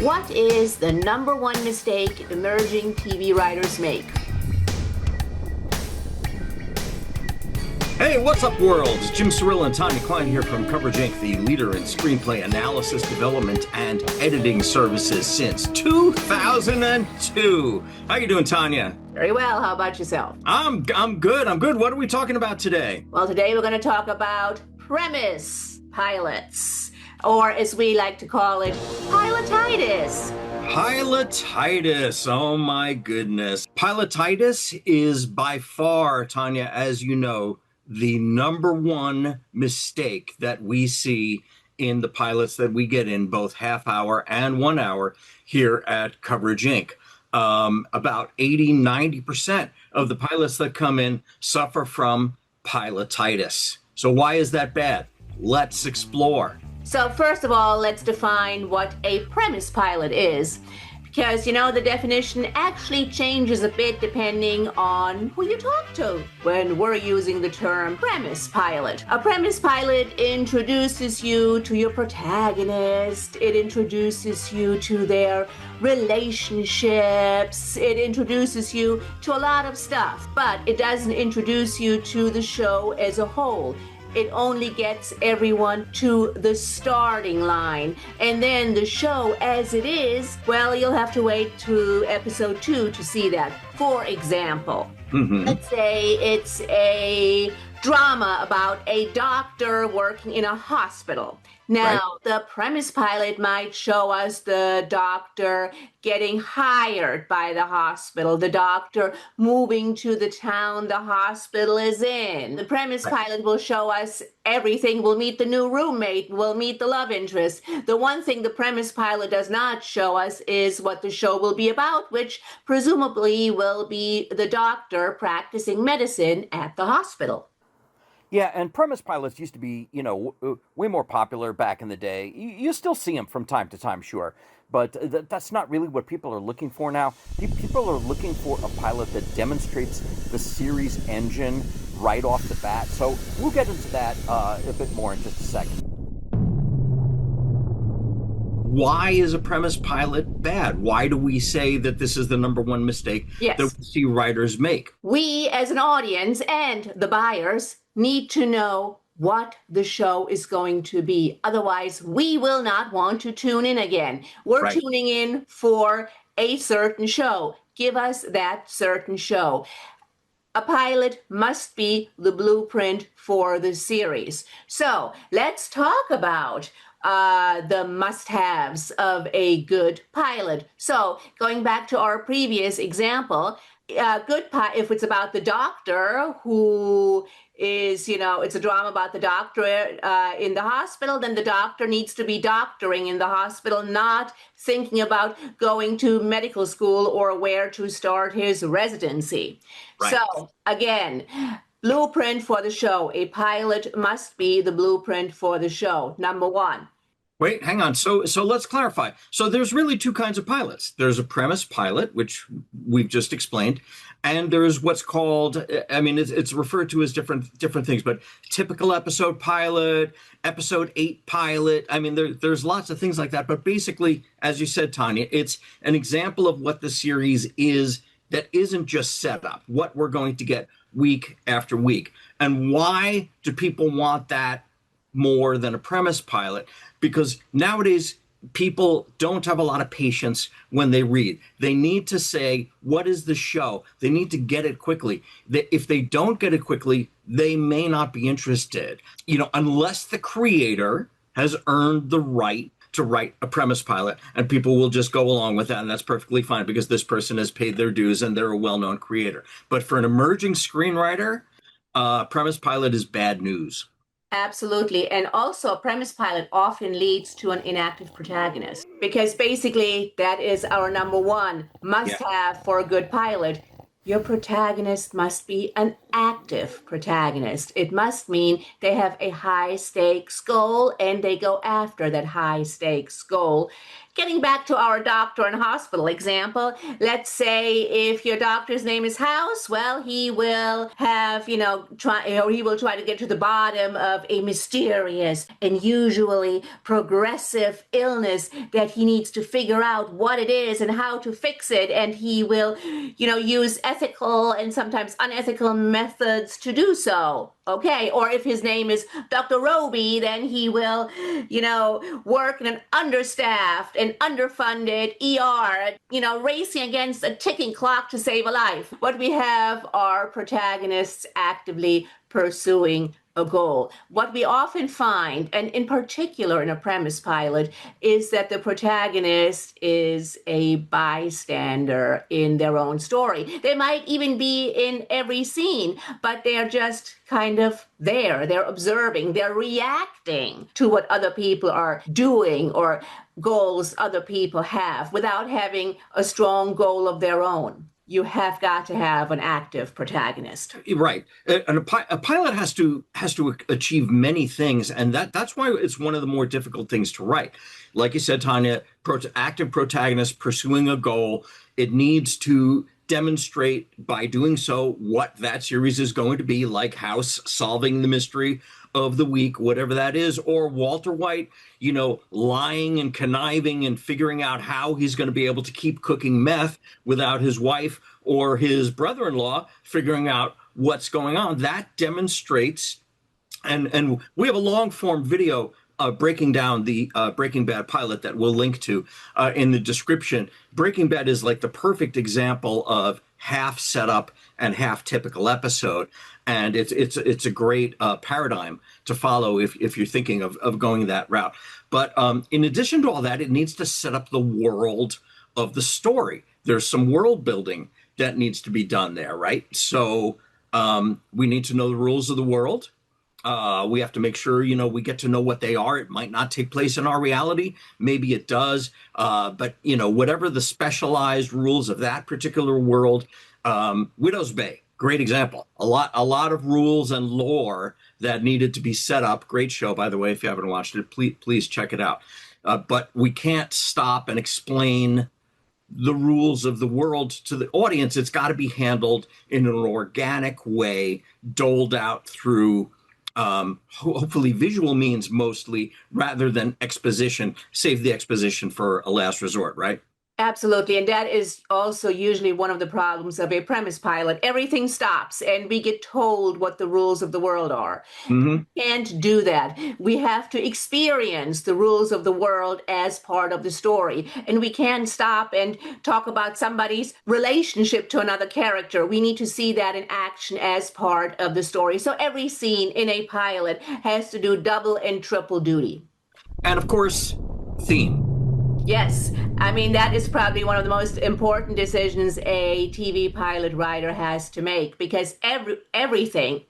What is the number one mistake emerging TV writers make? Hey, what's up, world? It's Jim Cyril and Tanya Klein here from Coverage Inc., the leader in screenplay analysis, development, and editing services since 2002. How you doing, Tanya? Very well. How about yourself? I'm good. What are we talking about today? Well, today we're going to talk about premise pilots, or as we like to call it, pilotitis. Pilotitis. Oh my goodness. Pilotitis is by far, Tanya, as you know, the number one mistake that we see in the pilots that we get in both half hour and 1 hour here at Coverage Inc. About 80-90% of the pilots that come in suffer from pilotitis. So why is that bad? Let's explore. So first of all, let's define what a premise pilot is. Because, you know, the definition actually changes a bit depending on who you talk to when we're using the term premise pilot. A premise pilot introduces you to your protagonist. It introduces you to their relationships. It introduces you to a lot of stuff, but it doesn't introduce you to the show as a whole. It only gets everyone to the starting line. And then the show as it is, well, you'll have to wait to episode 2 to see that. For example, let's say it's a drama about a doctor working in a hospital. Now, the premise pilot might show us the doctor getting hired by the hospital, the doctor moving to the town the hospital is in. The premise pilot will show us everything. We'll meet the new roommate. We'll meet the love interest. The one thing the premise pilot does not show us is what the show will be about, which presumably will be the doctor practicing medicine at the hospital. Yeah, and premise pilots used to be, way more popular back in the day. You still see them from time to time, sure, but that's not really what people are looking for now. People are looking for a pilot that demonstrates the series engine right off the bat. So we'll get into that a bit more in just a second. Why is a premise pilot bad? Why do we say that this is the number one mistake that we see writers make? We, as an audience and the buyers, need to know what the show is going to be. Otherwise, we will not want to tune in again. We're tuning in for a certain show. Give us that certain show. A pilot must be the blueprint for the series. So let's talk about the must-haves of a good pilot. So going back to our previous example, if it's about the doctor who is, it's a drama about the doctor in the hospital, then the doctor needs to be doctoring in the hospital, not thinking about going to medical school or where to start his residency. So again, blueprint for the show. A pilot must be the blueprint for the show. Number one. Wait, hang on. So let's clarify. So there's really two kinds of pilots. There's a premise pilot, which we've just explained, and there's what's called, it's referred to as different things, but typical episode pilot, episode 8 pilot. There's lots of things like that. But basically, as you said, Tanya, it's an example of what the series is that isn't just set up, what we're going to get week after week. And why do people want that more than a premise pilot? Because nowadays people don't have a lot of patience when they read. They need to say, what is the show? They need to get it quickly. If they don't get it quickly, they may not be interested, unless the creator has earned the right to write a premise pilot, and people will just go along with that, and that's perfectly fine because this person has paid their dues and they're a well-known creator. But for an emerging screenwriter, premise pilot is bad news. Absolutely. And also a premise pilot often leads to an inactive protagonist, because basically that is our number one must-have for a good pilot. Your protagonist must be an active protagonist. It must mean they have a high-stakes goal and they go after that high-stakes goal. Getting back to our doctor and hospital example, let's say if your doctor's name is House, well, he will have, he will try to get to the bottom of a mysterious and usually progressive illness that he needs to figure out what it is and how to fix it. And he will, use ethical and sometimes unethical methods to do so. Okay. Or if his name is Dr. Roby, then he will, work in an understaffed and underfunded ER, racing against a ticking clock to save a life. What we have are protagonists actively pursuing a goal. What we often find, and in particular in a premise pilot, is that the protagonist is a bystander in their own story. They might even be in every scene, but they're just kind of there. They're observing, they're reacting to what other people are doing or goals other people have without having a strong goal of their own. You have got to have an active protagonist. Right. And a pilot has to achieve many things, and that's why it's one of the more difficult things to write. Like you said, Tanya, active protagonist pursuing a goal. It needs to demonstrate by doing so what that series is going to be, like House solving the mystery of the week, whatever that is, or Walter White, lying and conniving and figuring out how he's going to be able to keep cooking meth without his wife, or his brother-in-law figuring out what's going on. That demonstrates, and we have a long-form video breaking down the Breaking Bad pilot that we'll link to in the description. Breaking Bad is like the perfect example of half setup and half typical episode. And it's a great paradigm to follow if you're thinking of going that route. But in addition to all that, it needs to set up the world of the story. There's some world building that needs to be done there, right? So we need to know the rules of the world. We have to make sure, we get to know what they are. It might not take place in our reality. Maybe it does. But, whatever the specialized rules of that particular world, Widow's Bay, great example. A lot of rules and lore that needed to be set up. Great show, by the way. If you haven't watched it, please check it out. But we can't stop and explain the rules of the world to the audience. It's got to be handled in an organic way, doled out through hopefully visual means mostly, rather than exposition. Save the exposition for a last resort, right? Absolutely. And that is also usually one of the problems of a premise pilot. Everything stops and we get told what the rules of the world are. Mm-hmm. We can't do that. We have to experience the rules of the world as part of the story. And we can't stop and talk about somebody's relationship to another character. We need to see that in action as part of the story. So every scene in a pilot has to do double and triple duty. And of course, theme. Yes. I mean, that is probably one of the most important decisions a TV pilot writer has to make, because everything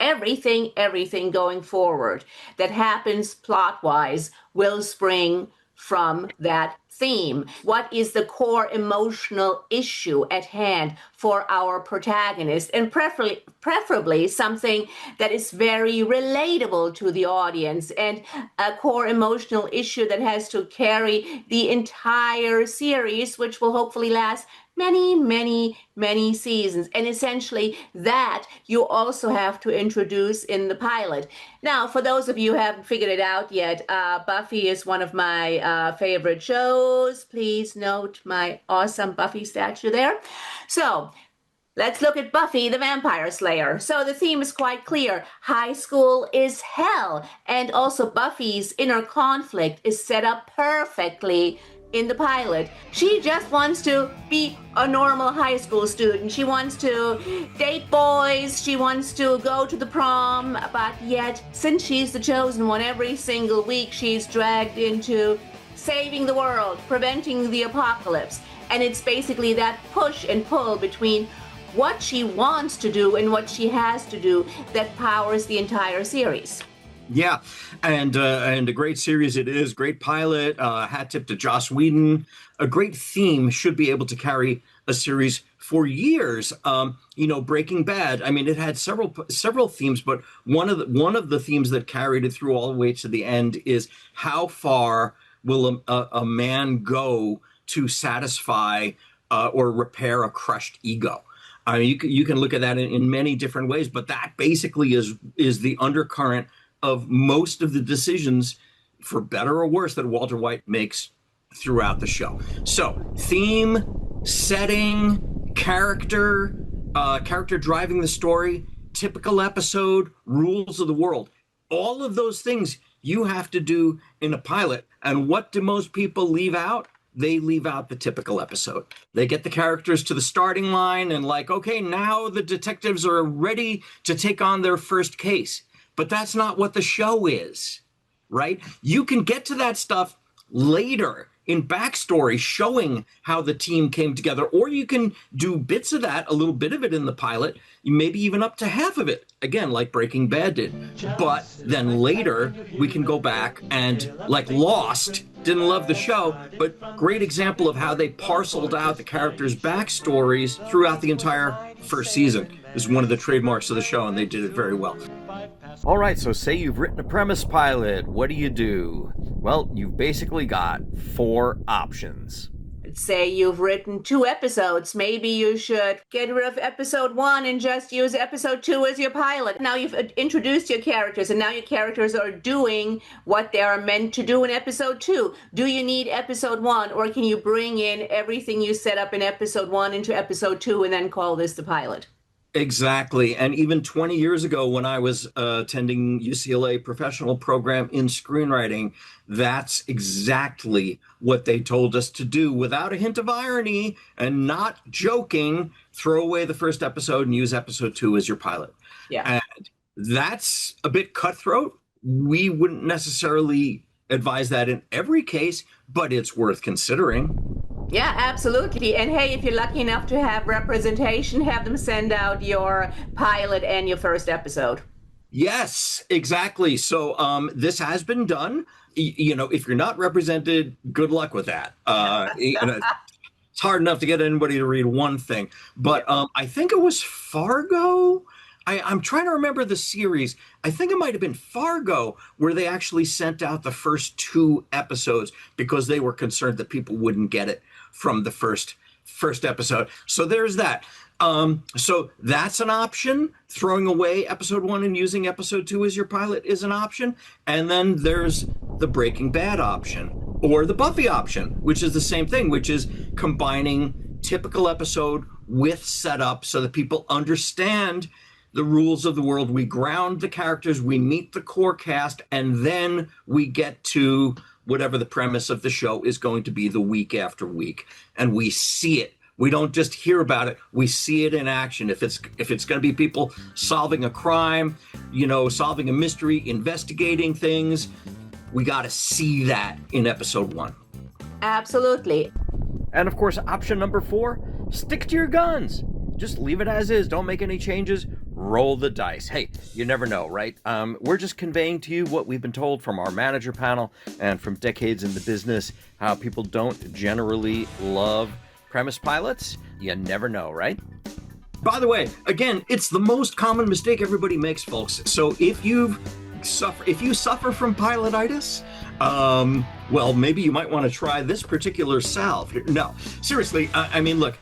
going forward that happens plot-wise will spring from that theme. What is the core emotional issue at hand for our protagonist? And preferably something that is very relatable to the audience, and a core emotional issue that has to carry the entire series, which will hopefully last many seasons. And essentially that you also have to introduce in the pilot. Now, for those of you who haven't figured it out yet, Buffy is one of my favorite shows. Please note my awesome Buffy statue there. So let's look at Buffy the Vampire Slayer. So the theme is quite clear. High school is hell. And also Buffy's inner conflict is set up perfectly in the pilot. She just wants to be a normal high school student. She wants to date boys. She wants to go to the prom. But yet, since she's the chosen one, every single week she's dragged into saving the world, preventing the apocalypse. And it's basically that push and pull between what she wants to do and what she has to do that powers the entire series. Yeah, and a great series it is. Great pilot. Hat tip to Joss Whedon. A great theme should be able to carry a series for years. Breaking Bad. I mean, it had several themes, but one of the themes that carried it through all the way to the end is how far will a man go to satisfy or repair a crushed ego? I mean, you can look at that in many different ways, but that basically is the undercurrent of most of the decisions, for better or worse, that Walter White makes throughout the show. So theme, setting, character driving the story, typical episode, rules of the world, all of those things you have to do in a pilot. And what do most people leave out? They leave out the typical episode. They get the characters to the starting line and like, okay, now the detectives are ready to take on their first case. But that's not what the show is, right? You can get to that stuff later in backstory showing how the team came together, or you can do bits of that, a little bit of it in the pilot, maybe even up to half of it, again, like Breaking Bad did. But then later we can go back and, like Lost, didn't love the show, but great example of how they parceled out the characters' backstories throughout the entire first season. Is one of the trademarks of the show, and they did it very well. All right, so say you've written a premise pilot. What do? Well, you've basically got 4 options. Say you've written 2 episodes. Maybe you should get rid of episode 1 and just use episode 2 as your pilot. Now you've introduced your characters, and now your characters are doing what they are meant to do in episode 2. Do you need episode 1, or can you bring in everything you set up in episode 1 into episode 2 and then call this the pilot? Exactly. And even 20 years ago, when I was attending UCLA professional program in screenwriting, that's exactly what they told us to do, without a hint of irony and not joking. Throw away the first episode and use episode 2 as your pilot. Yeah. And that's a bit cutthroat. We wouldn't necessarily advise that in every case, but it's worth considering. Yeah, absolutely. And hey, if you're lucky enough to have representation, have them send out your pilot and your first episode. Yes, exactly. So this has been done. You know, if you're not represented, good luck with that. It's hard enough to get anybody to read one thing. But I think it was Fargo. I'm trying to remember the series. I think it might have been Fargo, where they actually sent out the first 2 episodes because they were concerned that people wouldn't get it from the first episode. So there's that. So that's an option. Throwing away episode 1 and using episode 2 as your pilot is an option. And then there's the Breaking Bad option, or the Buffy option, which is the same thing, which is combining typical episode with setup so that people understand the rules of the world. We ground the characters, we meet the core cast, and then we get to whatever the premise of the show is going to be the week after week. And we see it. We don't just hear about it. We see it in action. If it's going to be people solving a crime, solving a mystery, investigating things, we got to see that in episode 1. Absolutely. And of course, option number 4, stick to your guns. Just leave it as is. Don't make any changes. Roll the dice. Hey, you never know, right? We're just conveying to you what we've been told from our manager panel and from decades in the business, how people don't generally love premise pilots. You never know, right? By the way, again, it's the most common mistake everybody makes, folks. So if you suffer from pilotitis, well, maybe you might want to try this particular salve. No, seriously, I mean, look,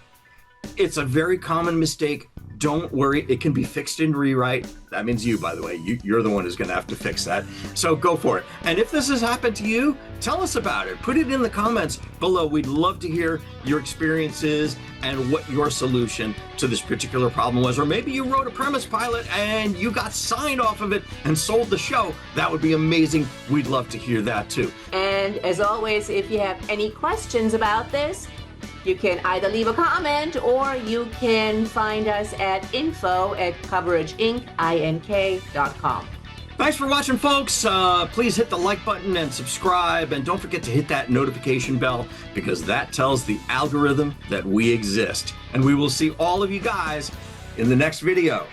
it's a very common mistake. Don't worry, it can be fixed in rewrite. That means you, by the way. You're the one who's going to have to fix that. So go for it. And if this has happened to you, tell us about it. Put it in the comments below. We'd love to hear your experiences and what your solution to this particular problem was. Or maybe you wrote a premise pilot and you got signed off of it and sold the show. That would be amazing. We'd love to hear that too. And as always, if you have any questions about this, you can either leave a comment or you can find us at info@coverageinc.com. Thanks for watching, folks. Please hit the like button and subscribe. And don't forget to hit that notification bell, because that tells the algorithm that we exist. And we will see all of you guys in the next video.